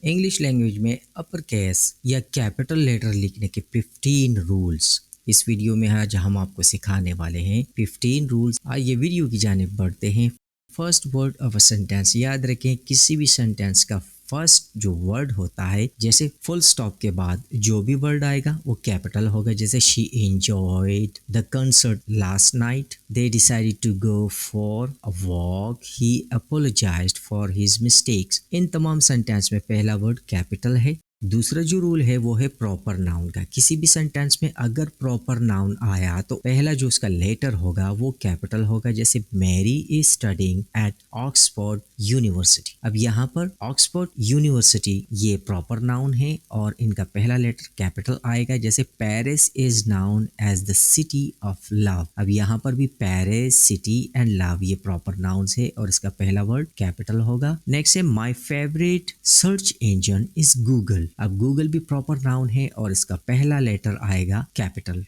English language में upper case या capital letter लिखने के 15 रूल्स। इस वीडियो में आज हम आपको सिखाने वाले हैं 15 रूल्स। आइए वीडियो की जानिब बढ़ते हैं। First word of a sentence, याद रखें किसी भी सेंटेंस का फर्स्ट जो वर्ड होता है, जैसे फुल स्टॉप के बाद जो भी वर्ड आएगा वो कैपिटल होगा। जैसे she enjoyed the concert last night, they decided to go for a walk, he apologised for his mistakes. इन तमाम सेंटेंस में पहला वर्ड कैपिटल है। दूसरा जो रूल है वो है प्रॉपर नाउन का। किसी भी सेंटेंस में अगर प्रॉपर नाउन आया तो पहला जो उसका लेटर होगा वो कैपिटल होगा। जैसे Mary is studying at Oxford University. अब यहाँ पर ऑक्सफोर्ड यूनिवर्सिटी ये प्रॉपर नाउन है और इनका पहला लेटर कैपिटल आएगा। जैसे Paris is known as the city of love. अब यहाँ पर भी पेरिस, सिटी एंड लव ये प्रॉपर नाउन्स है और इसका पहला वर्ड कैपिटल होगा। नेक्स्ट है my favourite search engine is Google. अब गूगल भी प्रॉपर नाउन है और इसका पहला लेटर आएगा कैपिटल।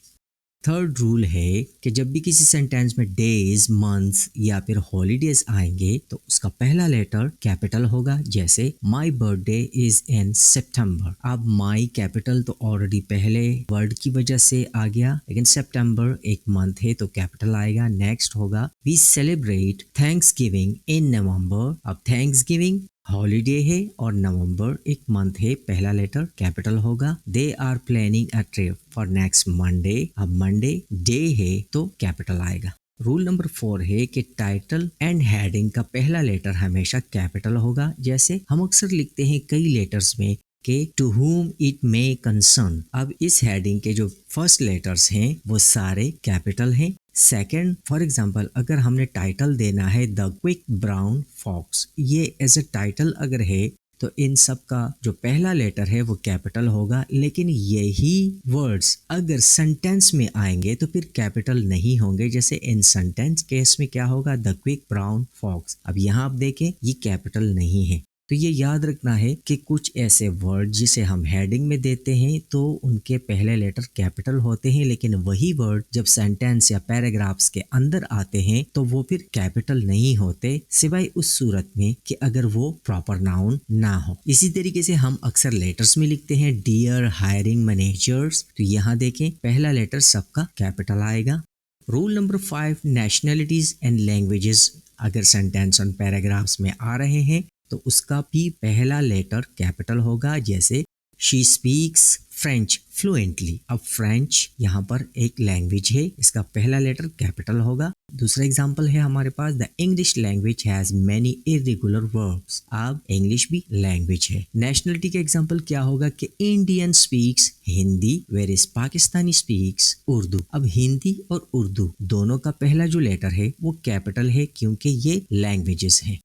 थर्ड रूल है कि जब भी किसी सेंटेंस में डेज, मंथ्स या फिर हॉलीडेज आएंगे तो उसका पहला लेटर कैपिटल होगा। जैसे माई बर्थडे इज इन सितंबर। अब माई कैपिटल तो ऑलरेडी पहले वर्ड की वजह से आ गया, लेकिन सितंबर एक मंथ है तो कैपिटल आएगा। नेक्स्ट होगा we celebrate Thanksgiving in November. अब थैंक्स गिविंग हॉलीडे है और नवंबर एक मंथ है, पहला लेटर कैपिटल होगा। They are planning a trip for next Monday. अब मंडे डे है तो कैपिटल आएगा। रूल नंबर 4 है कि टाइटल एंड हेडिंग का पहला लेटर हमेशा कैपिटल होगा। जैसे हम अक्सर लिखते हैं कई लेटर्स में कि to whom it may concern. अब इस हेडिंग के जो फर्स्ट लेटर्स हैं वो सारे कैपिटल हैं। सेकंड, फॉर एग्जांपल अगर हमने टाइटल देना है द क्विक ब्राउन फॉक्स, ये एज अ टाइटल अगर है तो इन सब का जो पहला लेटर है वो कैपिटल होगा। लेकिन यही वर्ड्स अगर सेंटेंस में आएंगे तो फिर कैपिटल नहीं होंगे। जैसे इन सेंटेंस केस में क्या होगा, द क्विक ब्राउन फॉक्स। अब यहाँ आप देखें ये कैपिटल नहीं है। तो ये याद रखना है कि कुछ ऐसे वर्ड जिसे हम हेडिंग में देते हैं तो उनके पहले लेटर कैपिटल होते हैं, लेकिन वही वर्ड जब सेंटेंस या पैराग्राफ्स के अंदर आते हैं तो वो फिर कैपिटल नहीं होते, सिवाय उस सूरत में कि अगर वो प्रॉपर नाउन ना हो। इसी तरीके से हम अक्सर लेटर्स में लिखते हैं डियर हायरिंग मैनेजर्स, तो यहाँ देखें पहला लेटर सबका कैपिटल आएगा। Rule number 5, nationalities and languages. अगर सेंटेंस और पैराग्राफ्स में आ रहे हैं तो उसका भी पहला लेटर कैपिटल होगा। जैसे शी स्पीक्स फ्रेंच फ्लुएंटली। अब फ्रेंच यहाँ पर एक लैंग्वेज है, इसका पहला लेटर कैपिटल होगा। दूसरा एग्जांपल है हमारे पास the English language has many irregular verbs. अब इंग्लिश भी लैंग्वेज है। नेशनलिटी का एग्जांपल क्या होगा कि Indian speaks Hindi whereas Pakistani speaks Urdu. अब हिंदी और उर्दू दोनों का पहला जो लेटर है वो कैपिटल है क्योंकि ये लैंग्वेजेस हैं।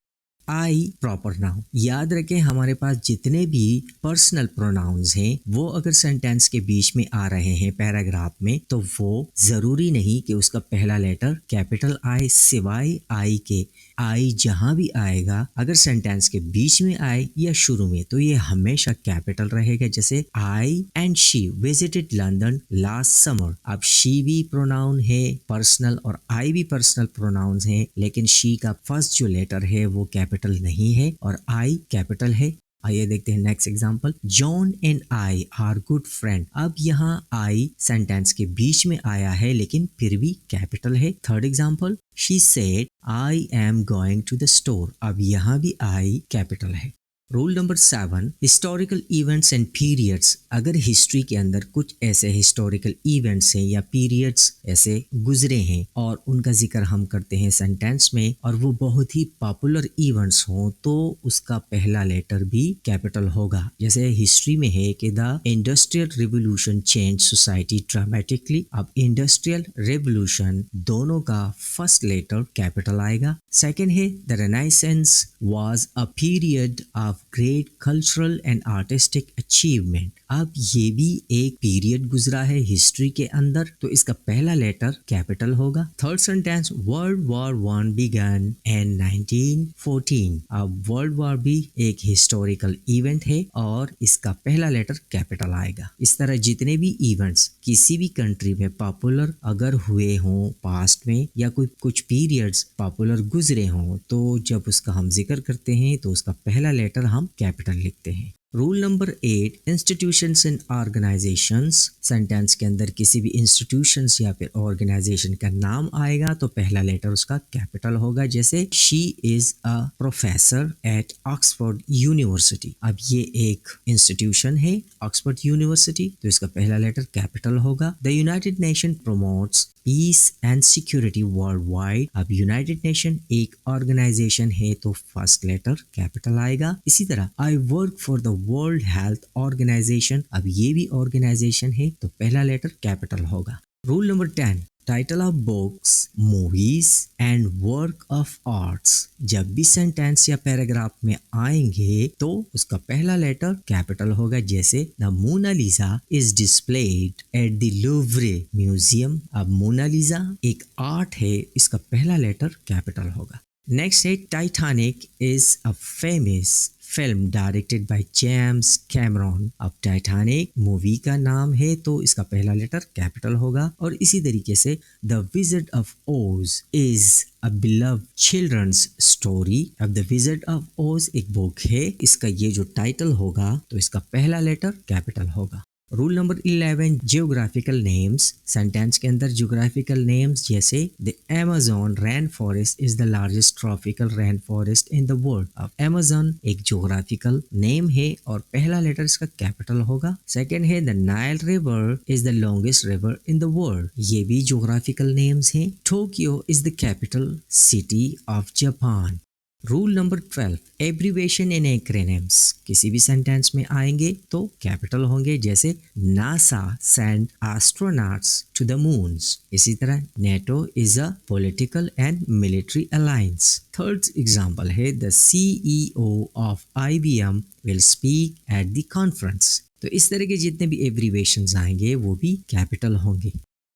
आई प्रॉपर नाउन, याद रखें हमारे पास जितने भी पर्सनल प्रोनाउंस हैं वो अगर सेंटेंस के बीच में आ रहे हैं पैराग्राफ में तो वो जरूरी नहीं कि उसका पहला लेटर कैपिटल आए, सिवाय आई के। आई जहां भी आएगा अगर सेंटेंस के बीच में आए या शुरू में तो ये हमेशा कैपिटल रहेगा। जैसे I and she visited London last summer. अब शी भी प्रोनाउन है पर्सनल और आई भी पर्सनल प्रोनाउंस है, लेकिन शी का फर्स्ट जो लेटर है वो कैपिटल नहीं है और आई कैपिटल है। आइए देखते हैं next example, John and I R good friend. अब यहाँ आई सेंटेंस के बीच में आया है लेकिन फिर भी कैपिटल है। Third example, she said I am going to the store. अब यहाँ भी आई कैपिटल है। Rule number 7, historical events and periods. अगर हिस्ट्री के अंदर कुछ ऐसे हिस्टोरिकल इवेंट्स हैं या पीरियड्स ऐसे गुजरे हैं और उनका जिक्र हम करते हैं सेंटेंस में और वो बहुत ही पॉपुलर इवेंट्स हों तो उसका पहला लेटर भी कैपिटल होगा। जैसे हिस्ट्री में है कि the industrial revolution change society dramatically. अब इंडस्ट्रियल रेवोल्यूशन दोनों का फर्स्ट लेटर कैपिटल आएगा। सेकेंड है the renaissance was a period of great cultural and artistic achievement. अब ये भी एक पीरियड गुजरा है हिस्ट्री के अंदर तो इसका पहला लेटर कैपिटल होगा। Third sentence, world war 1 began in 1914। अब वर्ल्ड वॉर भी एक हिस्टोरिकल इवेंट है और इसका पहला लेटर कैपिटल आएगा। इस तरह जितने भी इवेंट्स किसी भी कंट्री में पॉपुलर अगर हुए हों पास्ट में या कोई कुछ पीरियड्स पॉपुलर गुजरे हों तो जब उसका हम जिक्र करते हैं तो उसका पहला लेटर हम कैपिटल लिखते हैं। Rule number 8, institutions and organisations. Sentence के अंदर किसी भी इंस्टीट्यूशंस या फिर ऑर्गेनाइजेशन का नाम आएगा तो पहला लेटर उसका कैपिटल होगा। जैसे she is a professor at Oxford University. अब ये एक इंस्टीट्यूशन है ऑक्सफोर्ड यूनिवर्सिटी, तो इसका पहला लेटर कैपिटल होगा। The United Nation promotes peace and security worldwide. अब यूनाइटेड नेशन एक ऑर्गेनाइजेशन है तो फर्स्ट लेटर कैपिटल आएगा। इसी तरह I work for the World Health Organisation. अब ये भी ऑर्गेनाइजेशन है तो पहला लेटर कैपिटल होगा। Rule number 10, title of books, movies and work of arts. जब भी सेंटेंस या पैराग्राफ में आएंगे तो उसका पहला लेटर कैपिटल होगा। जैसे the Mona Lisa is displayed at the Louvre museum. अब मोनालिसा एक आर्ट है, इसका पहला लेटर कैपिटल होगा। नेक्स्ट है Titanic is a famous film directed by James Cameron. अब टाइटैनिक मूवी का नाम है तो इसका पहला लेटर कैपिटल होगा। और इसी तरीके से the wizard of Oz is a beloved children's story. अब द विज़ार्ड ऑफ ओज एक बुक है, इसका ये जो टाइटल होगा तो इसका पहला लेटर कैपिटल होगा। Rule number 11, geographical names. Sentence के अंदर जियोग्राफिकल नेम्स जैसे the Amazon rain forest is the largest tropical rain forest in the world. अब अमेज़न एक जियोग्राफिकल नेम है और पहला लेटर इसका कैपिटल होगा। सेकंड है the Nile river is the longest river in the world. ये भी जियोग्राफिकल नेम्स हैं। Tokyo is the capital city of Japan. Rule number 12, abbreviation and acronyms. किसी भी सेंटेंस में आएंगे तो कैपिटल होंगे। जैसे NASA send astronauts to the moons. इसी तरह NATO is a political and military alliance. Third example है the CEO of IBM will speak at the conference. तो इस तरह के जितने भी एब्रीवेशंस आएंगे वो भी कैपिटल होंगे।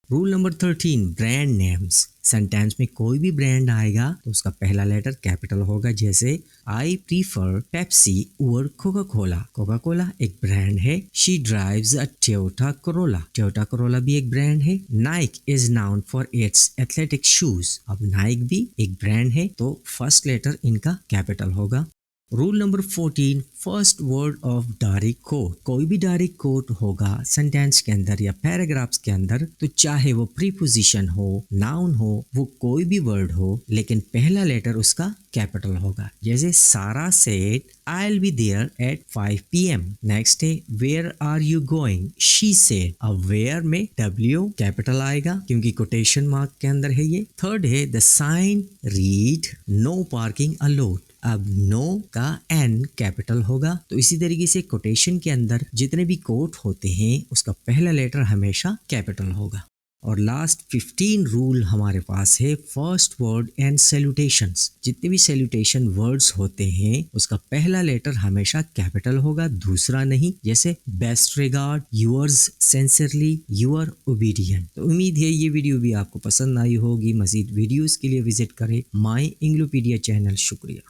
Rule number 13, brand names. Sentence में कोई भी ब्रांड आएगा तो उसका पहला लेटर कैपिटल होगा। जैसे I prefer Pepsi over Coca Cola. Coca Cola एक ब्रांड है। She drives a Toyota Corolla. Toyota Corolla भी एक ब्रांड है। Naik is noun for its athletic shoes. अब नाइक भी एक ब्रांड है तो फर्स्ट लेटर इनका कैपिटल होगा। Rule number 14, first word of direct quote. कोई भी डायरेक्ट कोट होगा सेंटेंस के अंदर या पैराग्राफ्स के अंदर तो चाहे वो प्रीपोजिशन हो, नाउन हो, वो कोई भी वर्ड हो, लेकिन पहला लेटर उसका कैपिटल होगा। जैसे Sara said I will be there at 5 PM। Next है where are you going, she said. अब वेयर में W कैपिटल आएगा क्योंकि कोटेशन मार्क के अंदर है ये। थर्ड है the sign read no parking allowed. अब नो का N कैपिटल होगा। तो इसी तरीके से कोटेशन के अंदर जितने भी कोट होते हैं उसका पहला लेटर हमेशा कैपिटल होगा। और लास्ट 15 रूल हमारे पास है फर्स्ट वर्ड एंड सैल्यूटेशंस। जितने भी सैल्यूटेशन वर्ड्स होते हैं उसका पहला लेटर हमेशा कैपिटल होगा, दूसरा नहीं। जैसे best regard, yours sincerely, your obedient. तो उम्मीद है ये वीडियो भी आपको पसंद आई होगी। मजीद वीडियोस के लिए विजिट करें माई इंग्लोपीडिया चैनल। शुक्रिया।